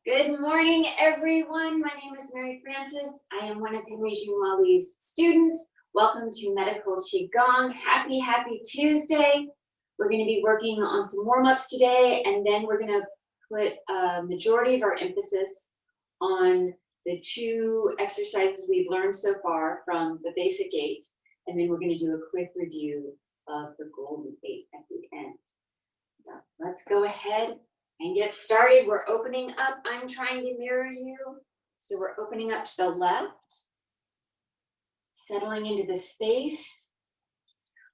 Good morning, everyone. My name is Mary Frances. I am one of Henry Jumali's students. Welcome to Medical Qigong. Happy Tuesday. We're going to be working on some warm-ups today, and then we're going to put a majority of our emphasis on the two exercises we've learned so far from the Basic Eight, and then we're going to do a quick review of the Golden Eight at the end. So let's go ahead and get started. We're opening up. I'm trying to mirror you. So we're opening up to the left, settling into the space.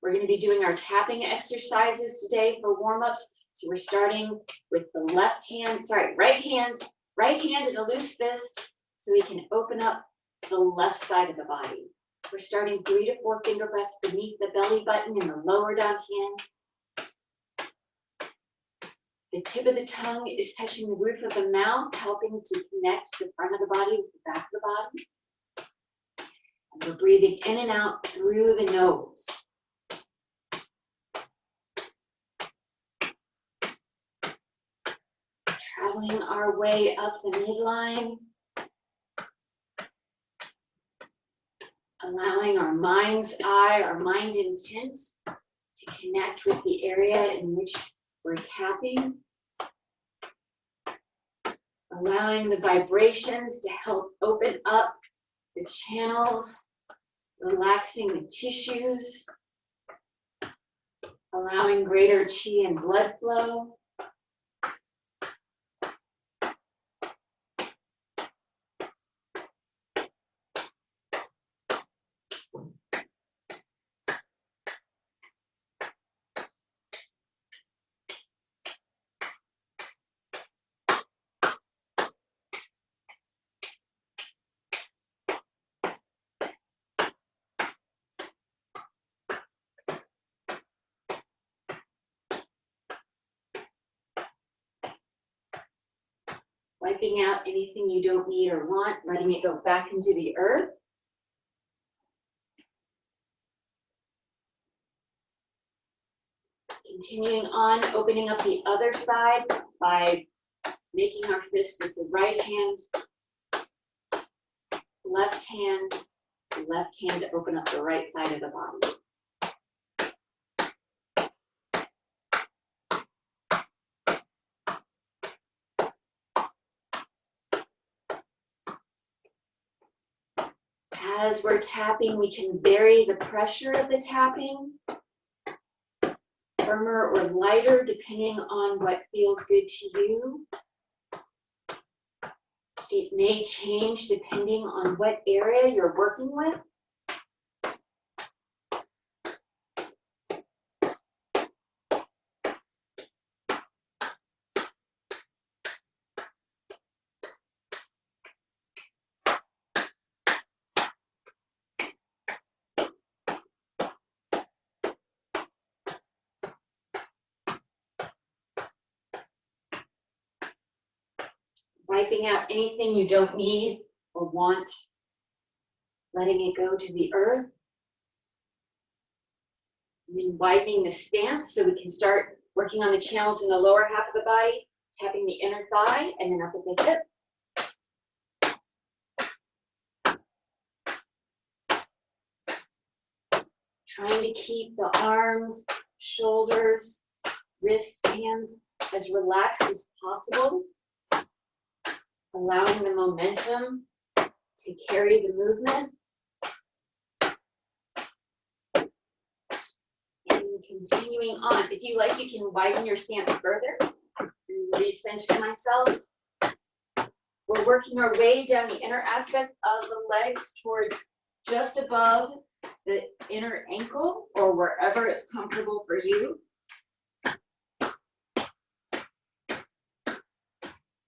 We're going to be doing our tapping exercises today for warm-ups. So we're starting with the right hand in a loose fist so we can open up the left side of the body. We're starting 3 to 4 finger breaths beneath the belly button in the lower dantian. The tip of the tongue is touching the roof of the mouth, helping to connect the front of the body with the back of the body. And we're breathing in and out through the nose. Traveling our way up the midline. Allowing our mind's eye, our mind intent to connect with the area in which we're tapping. Allowing the vibrations to help open up the channels, relaxing the tissues, allowing greater qi and blood flow. Wiping out anything you don't need or want, letting it go back into the earth. Continuing on, opening up the other side by making our fist with the right hand, left hand to open up the right side of the body. As we're tapping, we can vary the pressure of the tapping, firmer or lighter, depending on what feels good to you. It may change depending on what area you're working with. Wiping out anything you don't need or want, letting it go to the earth. And then widening the stance so we can start working on the channels in the lower half of the body, tapping the inner thigh and then up at the hip. Trying to keep the arms, shoulders, wrists, hands as relaxed as possible. Allowing the momentum to carry the movement. And continuing on. If you like, you can widen your stance further. Recenter myself. We're working our way down the inner aspect of the legs towards just above the inner ankle or wherever it's comfortable for you.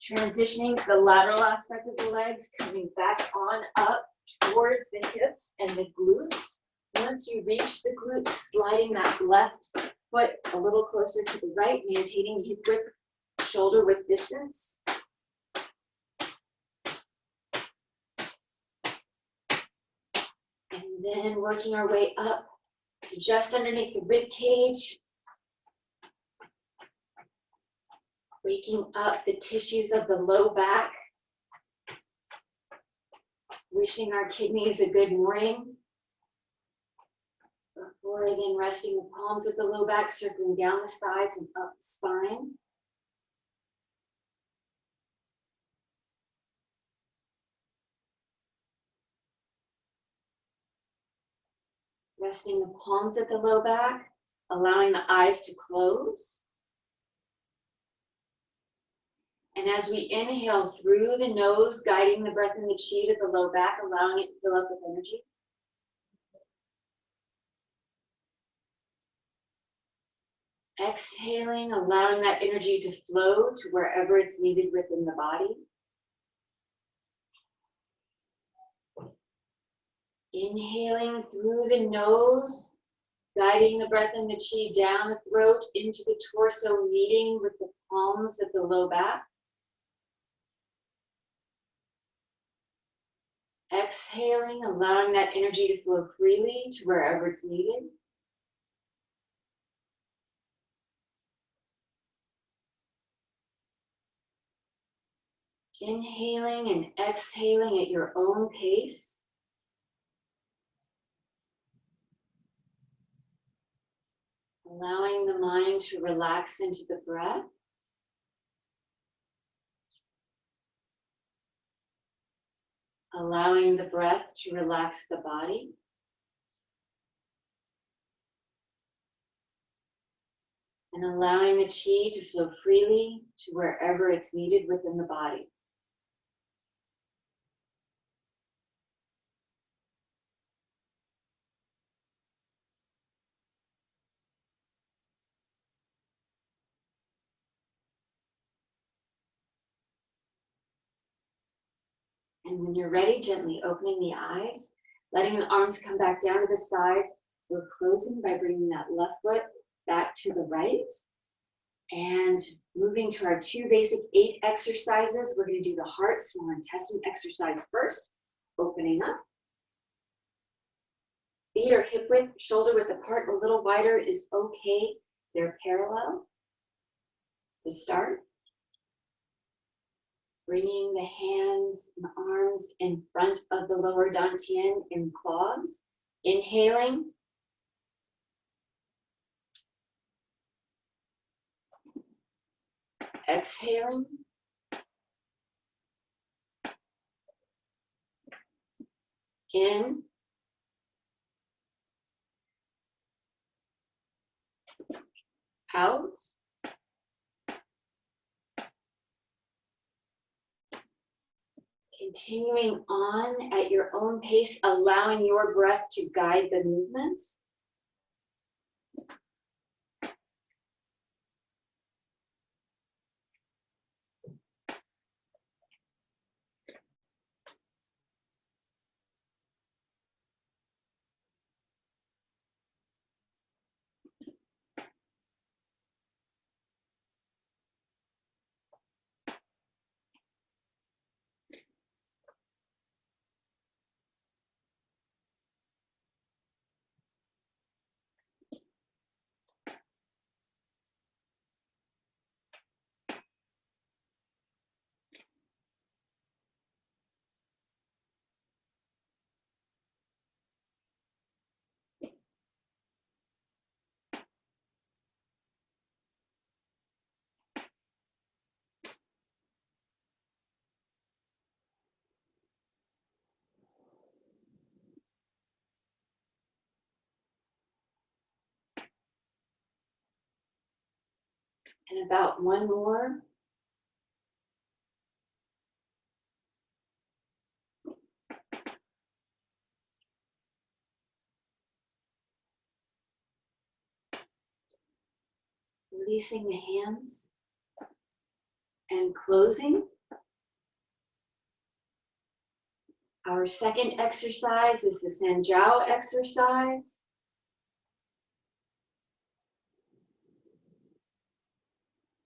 Transitioning to the lateral aspect of the legs, coming back on up towards the hips and the glutes. Once you reach the glutes, sliding that left foot a little closer to the right, maintaining hip width, shoulder width distance. And then working our way up to just underneath the rib cage. Waking up the tissues of the low back. Wishing our kidneys a good morning. Before again, resting the palms of the low back, circling down the sides and up the spine. Resting the palms at the low back, allowing the eyes to close. And as we inhale through the nose, guiding the breath in the chi to the low back, allowing it to fill up with energy. Exhaling, allowing that energy to flow to wherever it's needed within the body. Inhaling through the nose, guiding the breath and the chi down the throat into the torso, meeting with the palms of the low back. Exhaling, allowing that energy to flow freely to wherever it's needed. Inhaling and exhaling at your own pace. Allowing the mind to relax into the breath. Allowing the breath to relax the body. And allowing the chi to flow freely to wherever it's needed within the body. And when you're ready, gently opening the eyes, letting the arms come back down to the sides. We're closing by bringing that left foot back to the right. And moving to our 2 basic 8 exercises. We're going to do the heart, small intestine exercise first. Opening up. Feet are hip width, shoulder width apart, a little wider is okay. They're parallel. To start. Bringing the hands and arms in front of the lower dantian in claws. Inhaling. Exhaling. In. Out. Continuing on at your own pace, allowing your breath to guide the movements. And about one more. Releasing the hands and closing. Our second exercise is the Sanjiao exercise.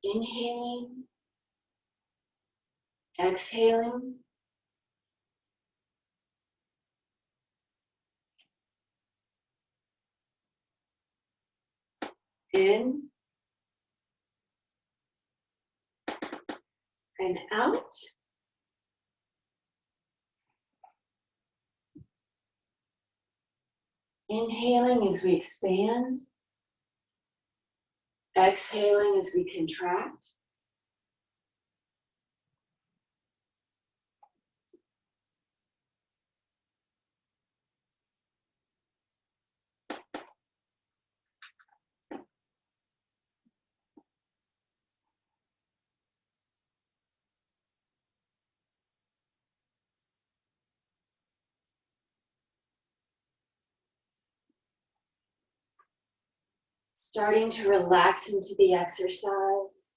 Inhaling, exhaling. In, and out. Inhaling as we expand. Exhaling as we contract. Starting to relax into the exercise.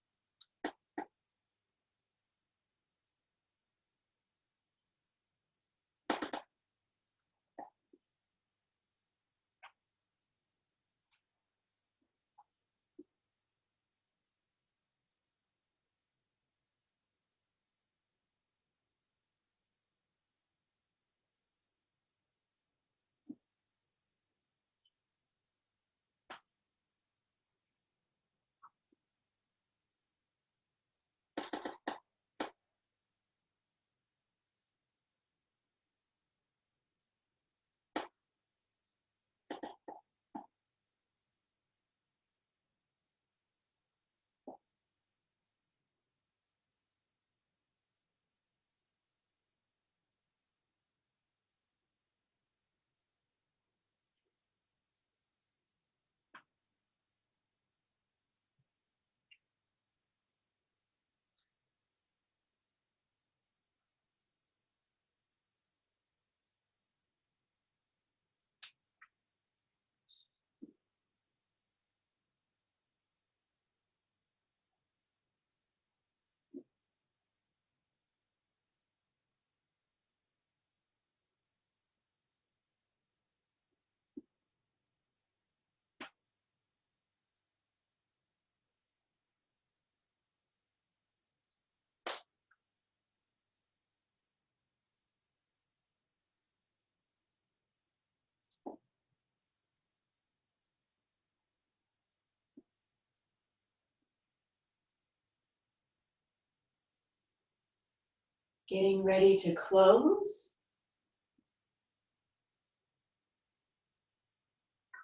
Getting ready to close.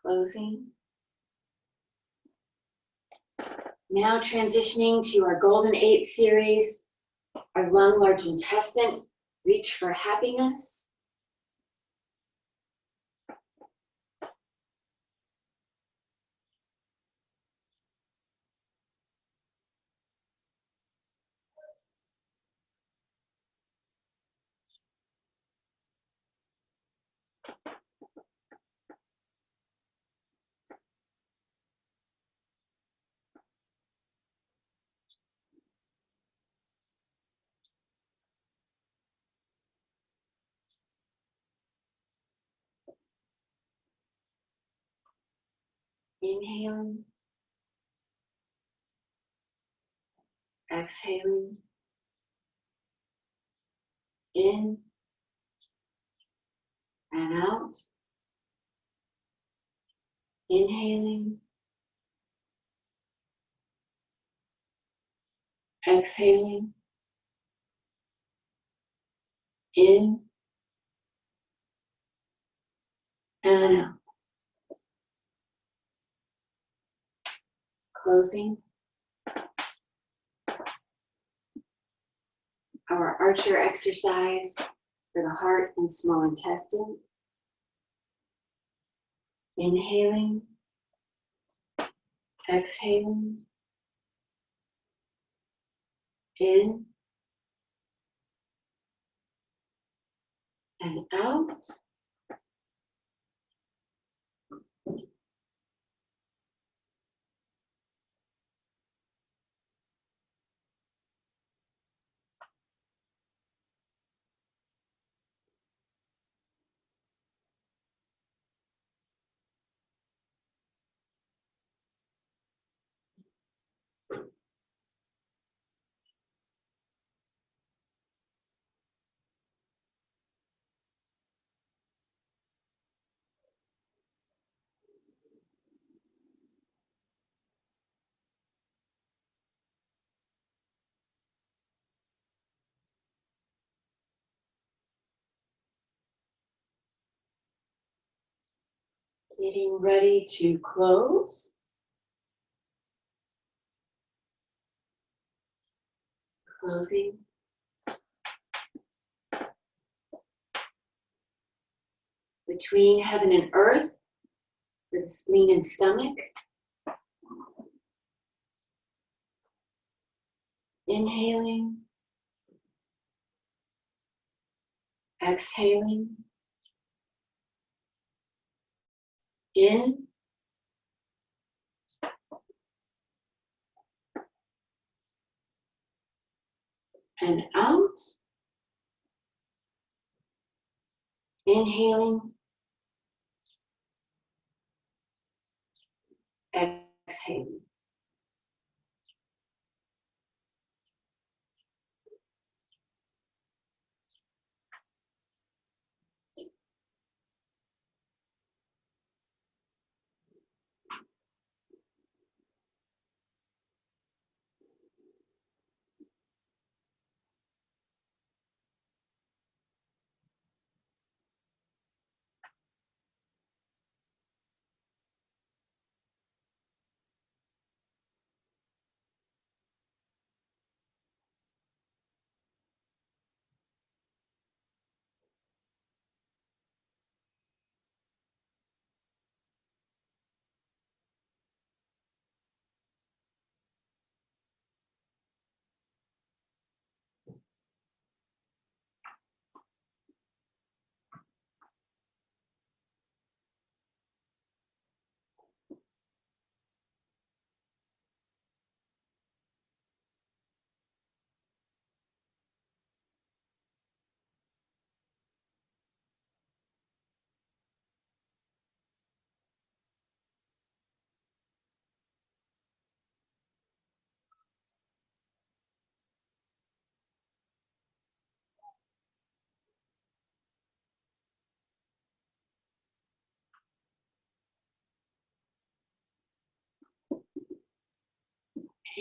Closing. Now transitioning to our Golden 8 series, our lung, large intestine, reach for happiness. Inhaling. Exhaling. In and out. Inhaling. Exhaling. In and out. Closing. Our Archer exercise for the heart and small intestine. Inhaling. Exhaling. In and out. Getting ready to close. Closing. Between heaven and earth, for the spleen and stomach. Inhaling. Exhaling. In. And out. Inhaling. Exhaling.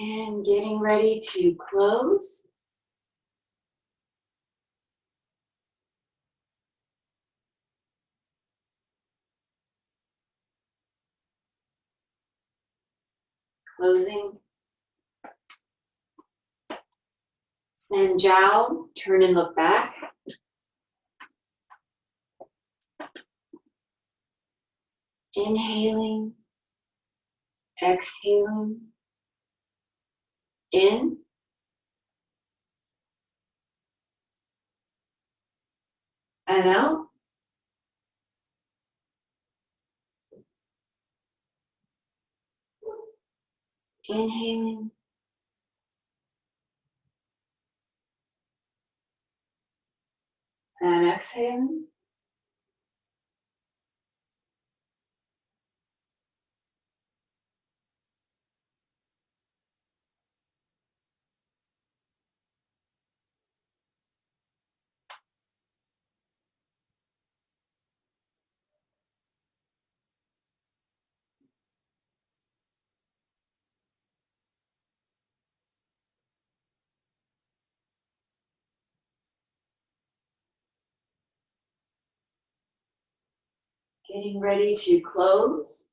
And getting ready to close. Closing. Sanjiao, turn and look back. Inhaling. Exhaling. In. And out. Inhaling. And exhaling. Getting ready to close.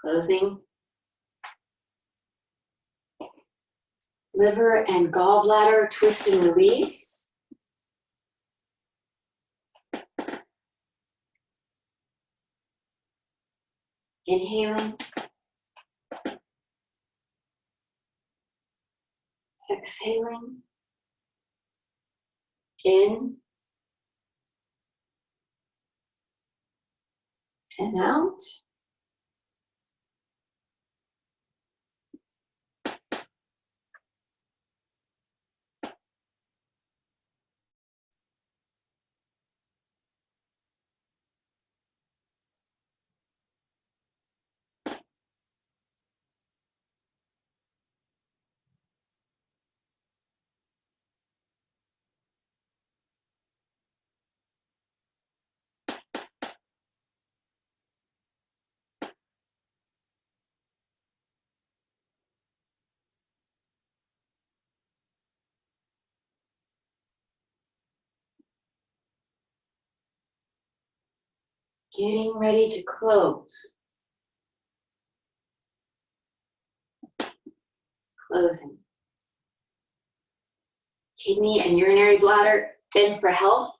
Closing. Liver and gallbladder, twist and release. Inhaling. Exhaling. In. And out. Getting ready to close. Closing. Kidney and urinary bladder in for health.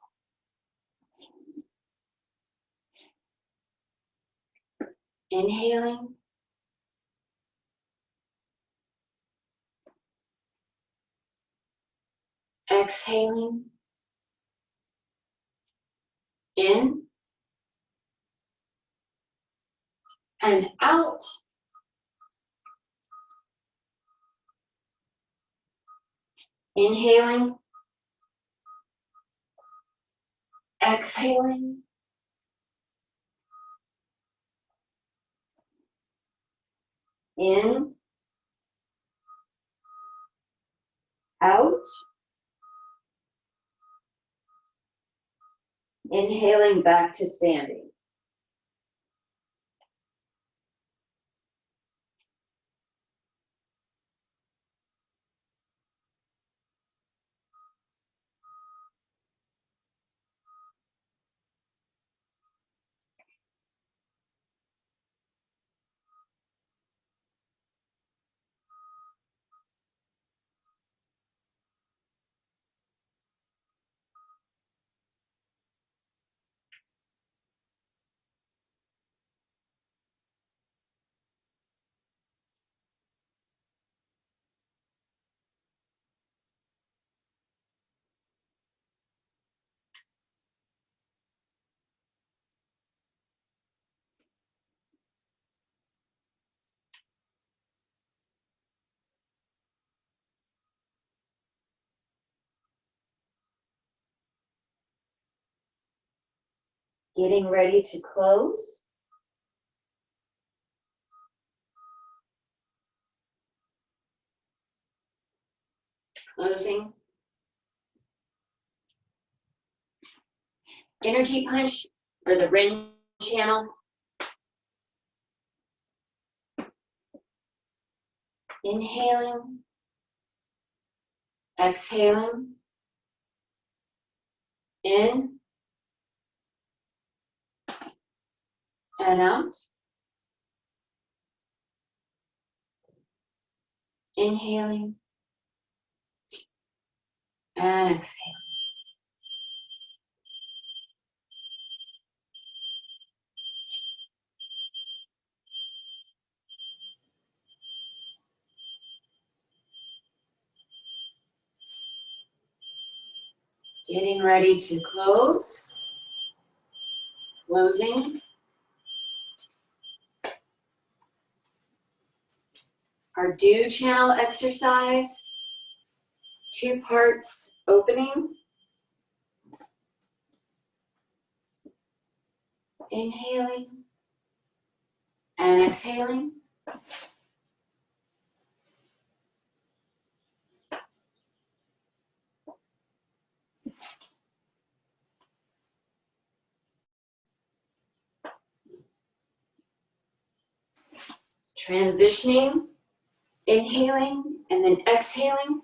Inhaling. Exhaling. In. And out. Inhaling. Exhaling. In. Out. Inhaling back to standing. Getting ready to close. Closing. Energy punch for the ring channel. Inhaling. Exhaling. In. And out. Inhaling. And exhaling. Getting ready to close. Closing. Our do channel exercise. 2 parts opening. Inhaling. And exhaling. Transitioning, inhaling, and then exhaling.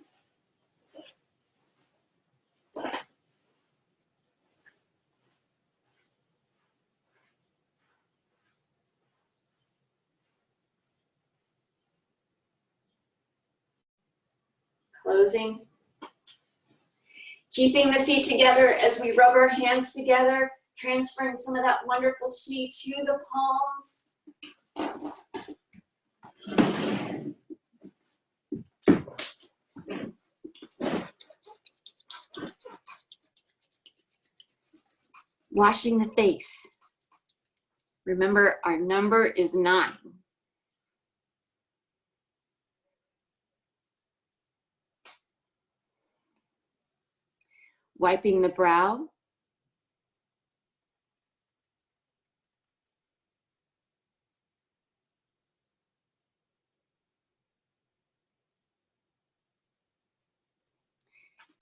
Closing. Keeping the feet together as we rub our hands together, transferring some of that wonderful chi to the palms. Washing the face. Remember, our number is 9. Wiping the brow.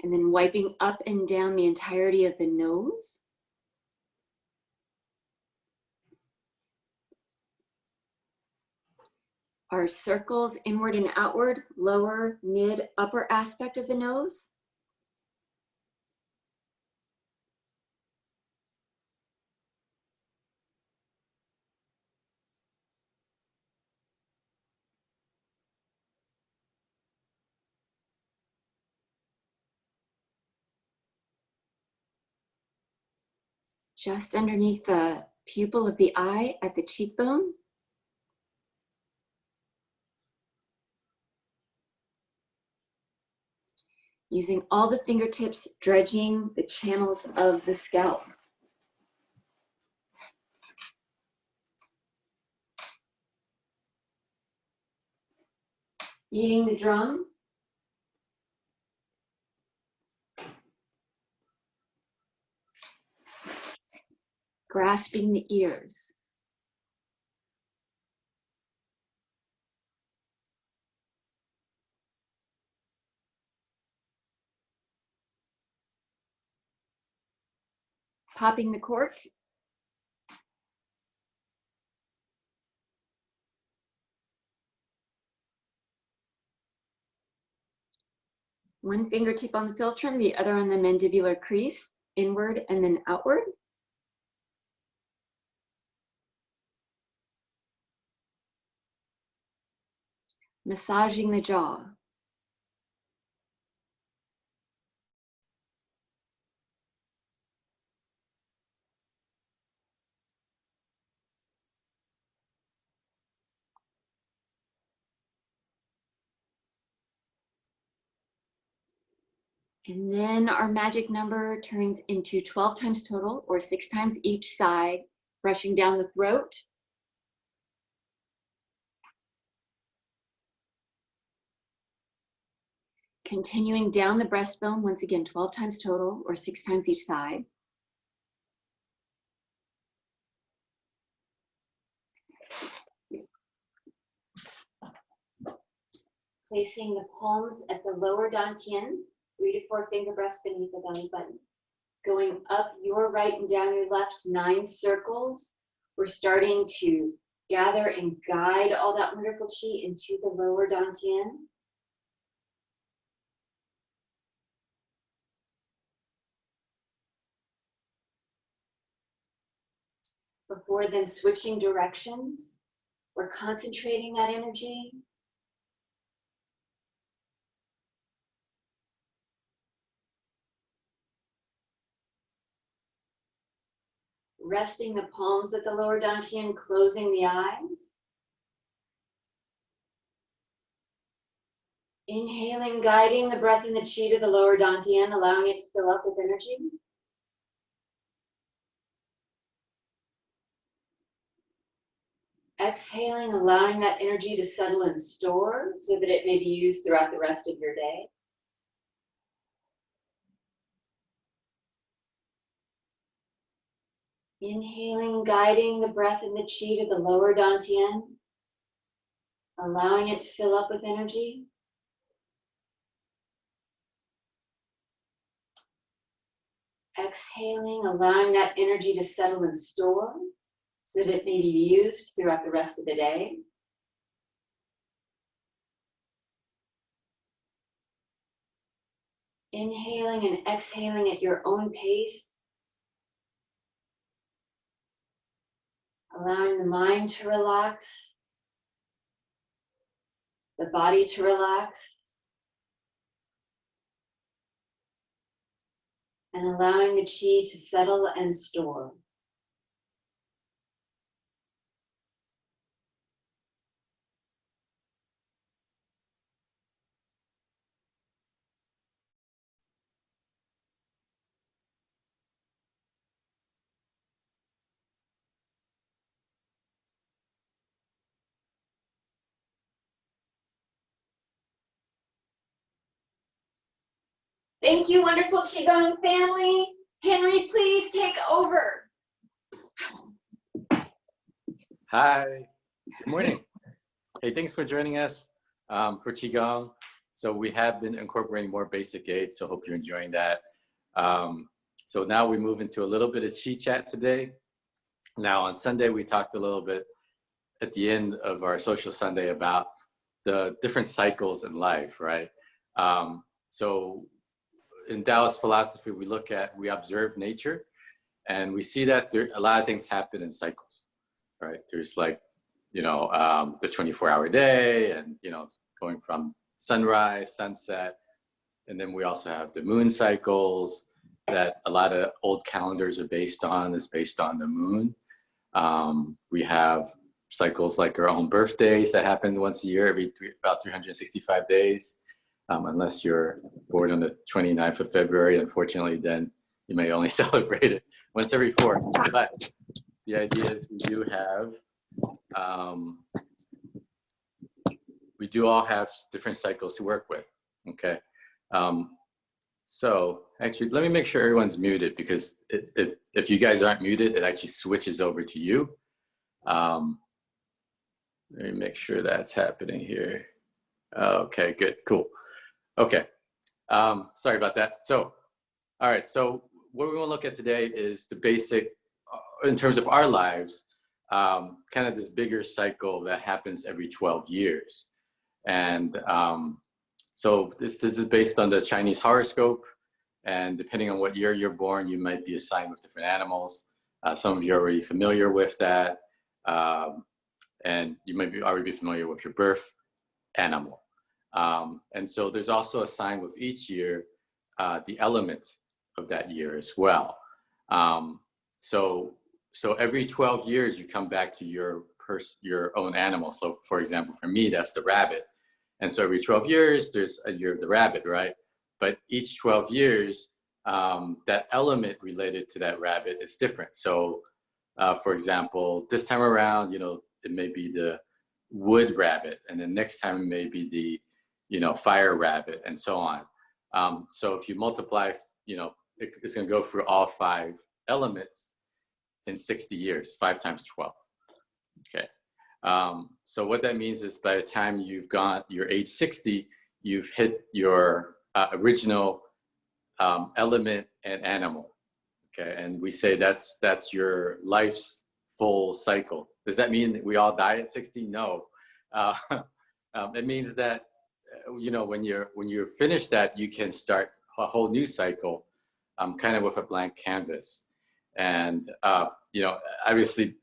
And then wiping up and down the entirety of the nose. Our circles inward and outward, lower, mid, upper aspect of the nose. just underneath the pupil of the eye at the cheekbone. Using all the fingertips, dredging the channels of the scalp. Beating the drum. Grasping the ears. Popping the cork. One fingertip on the philtrum, the other on the mandibular crease, inward and then outward. Massaging the jaw. And then our magic number turns into 12 times total, or 6 times each side, brushing down the throat. Continuing down the breastbone, once again, 12 times total, or 6 times each side. Placing the palms at the lower dantian, 3 to 4 finger breaths beneath the belly button. Going up your right and down your left, 9 circles. We're starting to gather and guide all that wonderful chi into the lower dantian. Before then switching directions, we're concentrating that energy. Resting the palms at the lower dantian, closing the eyes. Inhaling, guiding the breath and the chi to the lower dantian, allowing it to fill up with energy. Exhaling, allowing that energy to settle and store so that it may be used throughout the rest of your day. Inhaling, guiding the breath and the chi to the lower dantian, allowing it to fill up with energy. Exhaling, allowing that energy to settle and store so that it may be used throughout the rest of the day. Inhaling and exhaling at your own pace. Allowing the mind to relax, the body to relax, and allowing the chi to settle and store. Thank you, wonderful Qigong family. Henry, please take over. Hi, good morning. Hey, thanks for joining us for Qigong. So we have been incorporating more basic eight, so hope you're enjoying that. So now we move into a little bit of Qi chat today. Now on Sunday, we talked a little bit at the end of our social Sunday about the different cycles in life, right? So in Taoist philosophy, we observe nature, and we see that there, a lot of things happen in cycles, right? There's like, the 24-hour day, and, going from sunrise, sunset, and then we also have the moon cycles, that a lot of old calendars are based on is based on the moon. We have cycles like our own birthdays that happen once a year, about 365 days. Unless you're born on the 29th of February, unfortunately, then you may only celebrate it once every 4. But the idea is we do all have different cycles to work with, okay? So actually, let me make sure everyone's muted, because if you guys aren't muted, it actually switches over to you. Let me make sure that's happening here. Okay, good, cool. Okay, sorry about that. So, all right, so what we're gonna look at today is the basic, in terms of our lives, kind of this bigger cycle that happens every 12 years. And so this is based on the Chinese horoscope, and depending on what year you're born, you might be assigned with different animals. Some of you are already familiar with that, and you might already be familiar with your birth animal. And so there's also a sign with each year, the element of that year as well. So every 12 years, you come back to your own animal. So for example, for me, that's the rabbit. And so every 12 years, there's a year of the rabbit, right? But each 12 years, that element related to that rabbit is different. So for example, this time around, it may be the wood rabbit, and then next time it may be the, fire rabbit, and so on. So if you multiply, it's going to go through all 5 elements in 60 years, 5 times 12. Okay. So what that means is by the time you're age 60, you've hit your original element and animal. Okay. And we say that's your life's full cycle. Does that mean that we all die at 60? No. It means that, when you're finished that, you can start a whole new cycle, kind of with a blank canvas. And, obviously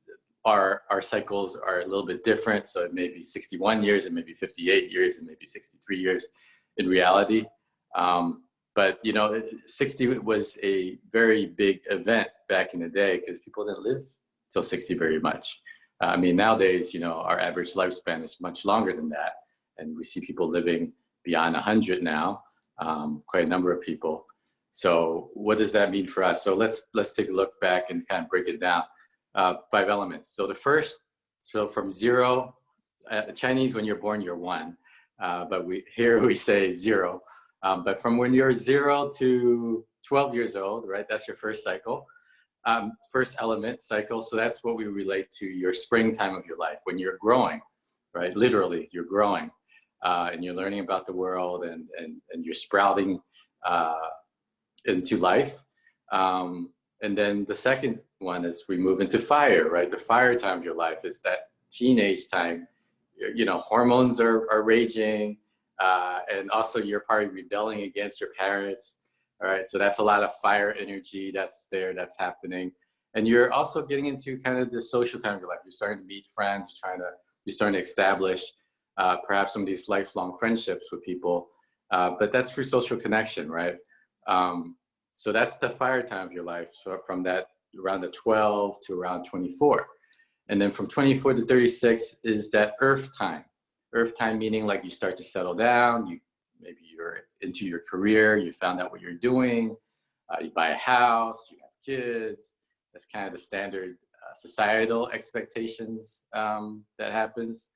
our cycles are a little bit different. So it may be 61 years, it may be 58 years, it may be 63 years in reality. But 60 was a very big event back in the day, because people didn't live till 60 very much. I mean, nowadays, our average lifespan is much longer than that. And we see people living beyond 100 now, quite a number of people. So what does that mean for us? So let's take a look back and kind of break it down. 5 elements. So the first, from 0, Chinese, when you're born, you're 1. But we say 0. But from when you're 0 to 12 years old, right? That's your first cycle, first element cycle. So that's what we relate to your springtime of your life, when you're growing, right? Literally, you're growing, and you're learning about the world, and you're sprouting into life. And then the second one is we move into fire, right? The fire time of your life is that teenage time. Hormones are raging, and also you're probably rebelling against your parents. All right, so that's a lot of fire energy that's that's happening. And you're also getting into kind of the social time of your life. You're starting to meet friends, you're starting to establish perhaps some of these lifelong friendships with people, but that's through social connection, right? So that's the fire time of your life. So from that, around the 12 to around 24. And then from 24 to 36 is that earth time. Earth time meaning like you start to settle down, maybe you're into your career, you found out what you're doing, you buy a house, you have kids. That's kind of the standard societal expectations that happens.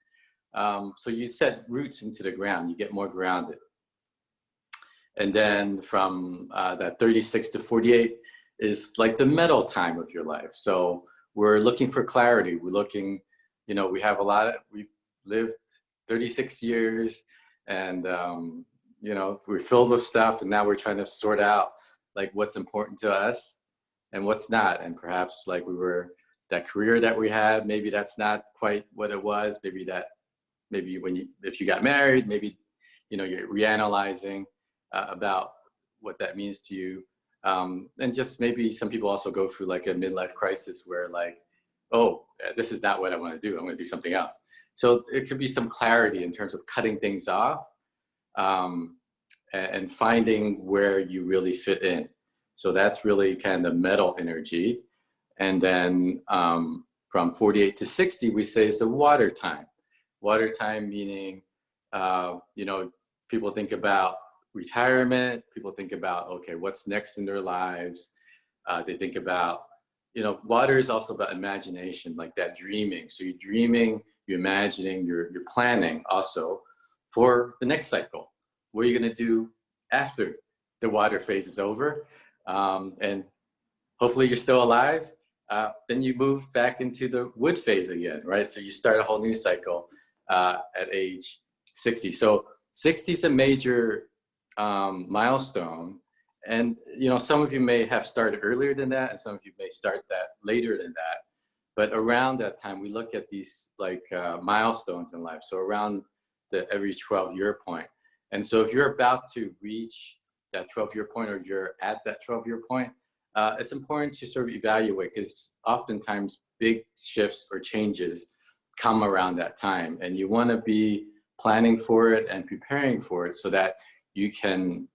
So you set roots into the ground, you get more grounded. And then from that 36 to 48 is like the middle time of your life. So we're looking for clarity. We're looking, we've lived 36 years, and, we're filled with stuff, and now we're trying to sort out like what's important to us and what's not. And perhaps like that career that we had, maybe that's not quite what it was. Maybe if you got married, maybe, you're reanalyzing about what that means to you. And just maybe some people also go through like a midlife crisis where like, oh, this is not what I want to do. I'm going to do something else. So it could be some clarity in terms of cutting things off, and finding where you really fit in. So that's really kind of the metal energy. And then from 48 to 60, we say is the water time. Water time meaning, you know, people think about retirement, people think about, okay, what's next in their lives. They think about, you know, water is also about imagination, like that dreaming. So you're dreaming, you're imagining, you're planning also for the next cycle. What are you gonna do after the water phase is over? And hopefully you're still alive. Then you move back into the wood phase again, right? So you start a whole new cycle at age 60. So 60 is a major milestone. And, you know, some of you may have started earlier than that, and some of you may start that later than that. But around that time, we look at these like milestones in life. So around the every 12-year point. And so if you're about to reach that 12-year point, or you're at that 12-year point, it's important to sort of evaluate, because oftentimes big shifts or changes come around that time, and you want to be planning for it and preparing for it so that you can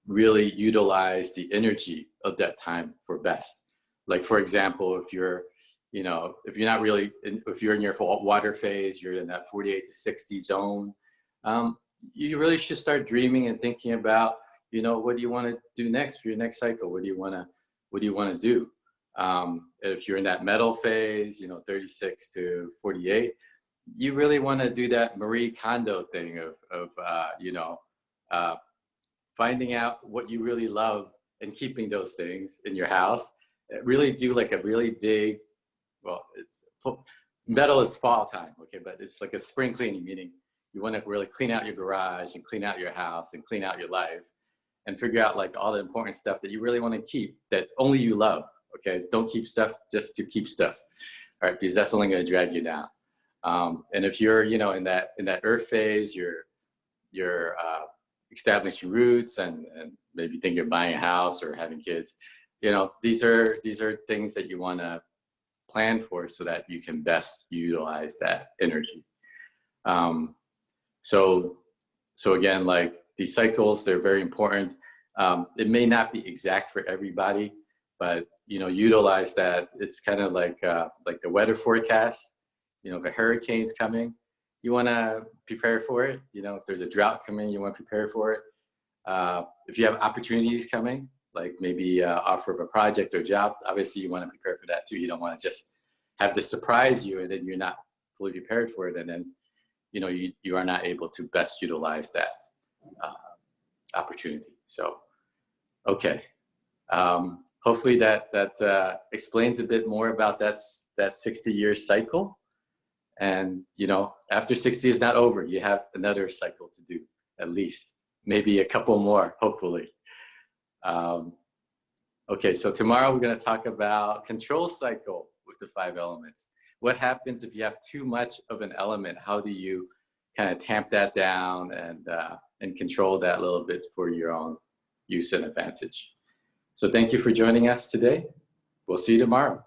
really utilize the energy of that time for best. Like, for example, if you're, you know, if you're not really, if you're in your water phase, you're in that 48 to 60 zone, you really should start dreaming and thinking about, you know, what do you want to do next for your next cycle? What do you want to do? If you're in that metal phase, you know, 36 to 48, you really want to do that Marie Kondo thing of you know, finding out what you really love and keeping those things in your house. Really do like a really big, well, it's metal is fall time, okay, but it's like a spring cleaning, meaning you want to really clean out your garage and clean out your house and clean out your life, and figure out like all the important stuff that you really want to keep that only you love. Okay, don't keep stuff just to keep stuff, all right, because that's only going to drag you down. And if you're, you know, in that earth phase, you're establishing roots and maybe thinking of buying a house or having kids. You know, these are things that you want to plan for so that you can best utilize that energy. So again, like these cycles, they're very important. It may not be exact for everybody, but you know, utilize that. It's kind of like the weather forecast. You know, if a hurricane's coming, you want to prepare for it. You know, if there's a drought coming, you want to prepare for it. If you have opportunities coming, like maybe offer of a project or job, obviously you want to prepare for that too. You don't want to just have this surprise you and then you're not fully prepared for it, and then, you know, you are not able to best utilize that opportunity. So, okay. Hopefully that explains a bit more about that 60-year cycle. And, you know, after 60 is not over. You have another cycle to do, at least, maybe a couple more, hopefully. Okay, so tomorrow we're going to talk about control cycle with the 5 elements. What happens if you have too much of an element? How do you kind of tamp that down and control that a little bit for your own use and advantage? So thank you for joining us today. We'll see you tomorrow.